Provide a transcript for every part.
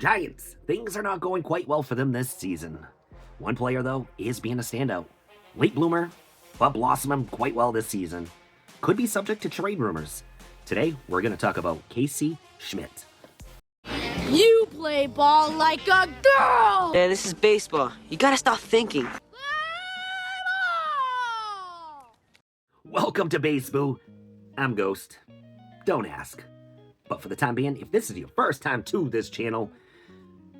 Giants, things are not going quite well for them this season. One player, though, is being a standout. Late bloomer, but blossoming quite well this season. Could be subject to trade rumors. Today, we're going to talk about Casey Schmitt. You play ball like a girl! Yeah, this is baseball. You gotta stop thinking. Welcome to Base Boo. I'm Ghost. Don't ask. But for the time being, if this is your first time to this channel,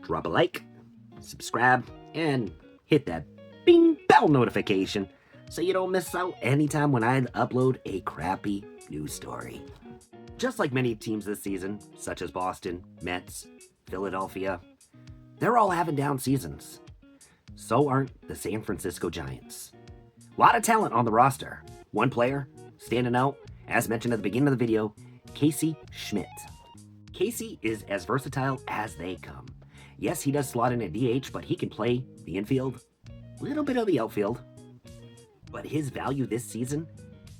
drop a like, subscribe, and hit that bing bell notification so you don't miss out anytime when I upload a crappy news story. Just like many teams this season, such as Boston, Mets, Philadelphia, they're all having down seasons. So aren't the San Francisco Giants. A lot of talent on the roster. One player standing out, as mentioned at the beginning of the video, Casey Schmitt. Casey is as versatile as they come. Yes, he does slot in at DH, but he can play the infield, a little bit of the outfield. But his value this season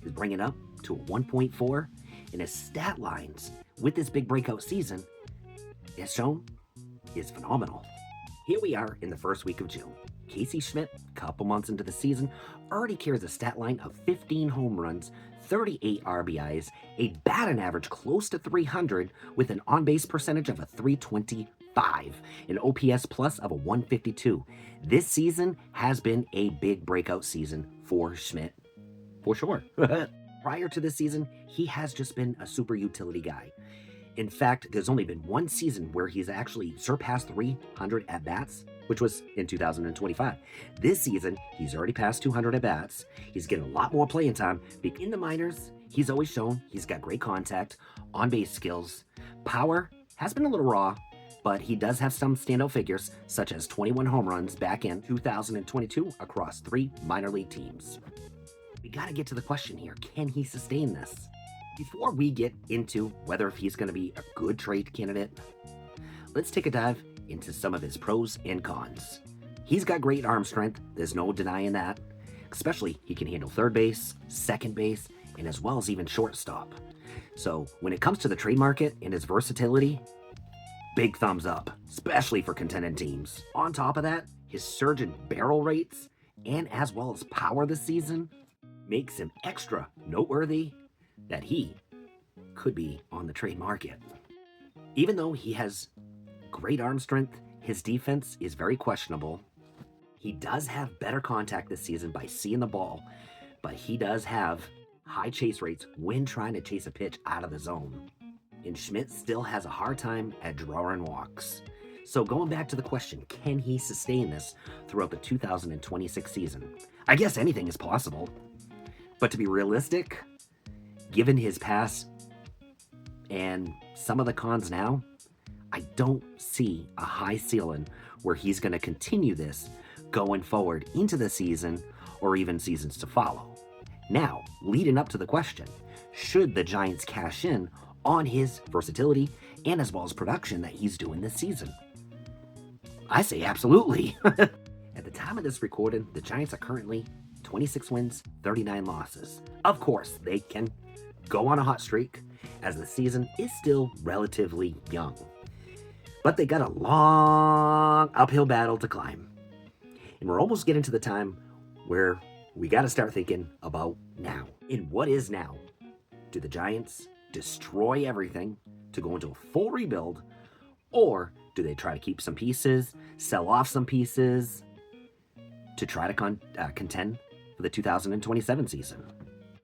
is bringing up to a 1.4, and his stat lines with this big breakout season, as shown, is phenomenal. Here we are in the first week of June. Casey Schmitt, a couple months into the season, already carries a stat line of 15 home runs, 38 RBIs, a batting average close to 300 with an on-base percentage of a 325, an OPS plus of a 152. This season has been a big breakout season for Schmitt, for sure. Prior to this season, he has just been a super utility guy. In fact, there's only been one season where he's actually surpassed 300 at-bats, which was in 2025. This season, he's already passed 200 at-bats. He's getting a lot more playing time. In the minors, he's always shown he's got great contact, on-base skills. Power has been a little raw, but he does have some standout figures, such as 21 home runs back in 2022 across 3 minor league teams. We gotta get to the question here, can he sustain this? Before we get into whether if he's gonna be a good trade candidate, let's take a dive into some of his pros and cons. He's got great arm strength, there's no denying that. Especially, he can handle third base, second base, and as well as even shortstop. So when it comes to the trade market and his versatility, big thumbs up, especially for contending teams. On top of that, his surge in barrel rates and as well as power this season makes him extra noteworthy that he could be on the trade market. Even though he has great arm strength, his defense is very questionable. He does have better contact this season by seeing the ball, but he does have high chase rates when trying to chase a pitch out of the zone. And Schmitt still has a hard time at drawing walks. So going back to the question, can he sustain this throughout the 2026 season? I guess anything is possible. But to be realistic, given his past and some of the cons now, I don't see a high ceiling where he's going to continue this going forward into the season or even seasons to follow. Now, leading up to the question, should the Giants cash in on his versatility and as well as production that he's doing this season? I say absolutely. At the time of this recording, the Giants are currently 26 wins, 39 losses. Of course, they can go on a hot streak as the season is still relatively young. But they got a long uphill battle to climb. And we're almost getting to the time where we got to start thinking about now. And what is now? Do the Giants destroy everything to go into a full rebuild, or do they try to keep some pieces, sell off some pieces to try to contend for the 2027 season?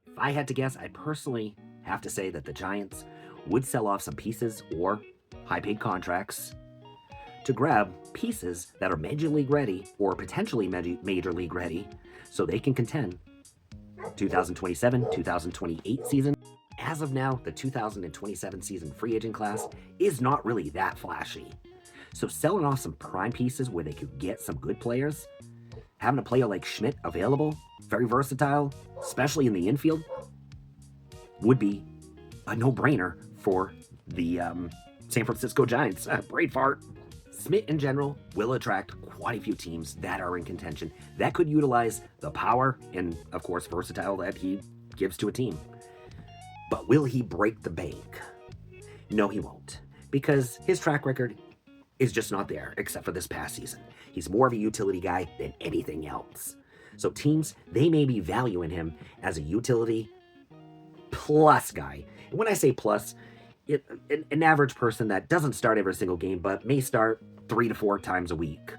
If I had to guess, I personally have to say that the Giants would sell off some pieces or high-paid contracts to grab pieces that are major league ready or potentially major league ready so they can contend 2027, 2028 season. As of now, the 2027 season free agent class is not really that flashy. So selling off some prime pieces where they could get some good players, having a player like Schmitt available, very versatile, especially in the infield, would be a no-brainer for the San Francisco Giants. Brain fart. Schmitt in general will attract quite a few teams that are in contention that could utilize the power and, of course, versatile that he gives to a team. But will he break the bank? No, he won't, because his track record is just not there, except for this past season. He's more of a utility guy than anything else. So teams, they may be valuing him as a utility plus guy. And when I say plus, an average person that doesn't start every single game, but may start 3 to 4 times a week.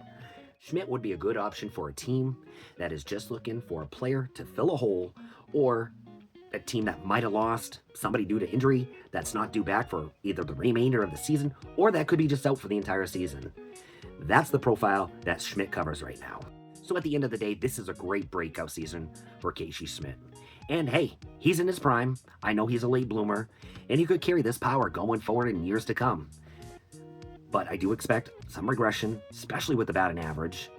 Schmitt would be a good option for a team that is just looking for a player to fill a hole, or a team that might have lost somebody due to injury that's not due back for either the remainder of the season, or that could be just out for the entire season. That's the profile that Schmitt covers right now. So at the end of the day, this is a great breakout season for Casey Schmitt. And hey, he's in his prime. I know he's a late bloomer, and he could carry this power going forward in years to come. But I do expect some regression, especially with the batting average,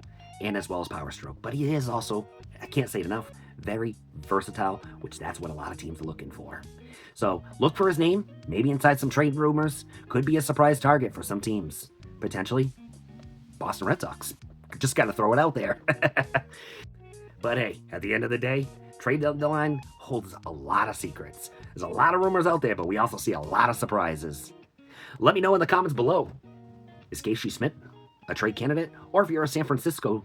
and as well as power stroke. But he is also, I can't say it enough, very versatile, which that's what a lot of teams are looking for. So look for his name, maybe inside some trade rumors. Could be a surprise target for some teams. Potentially Boston Red Sox. Just got to throw it out there. But hey, at the end of the day, trade deadline holds a lot of secrets. There's a lot of rumors out there, but we also see a lot of surprises. Let me know in the comments below. Is Casey Schmitt a trade candidate? Or if you're a San Francisco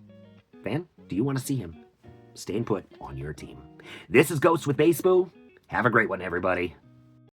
fan, do you want to see him staying put on your team? This is Ghost with Baseball. Have a great one, everybody.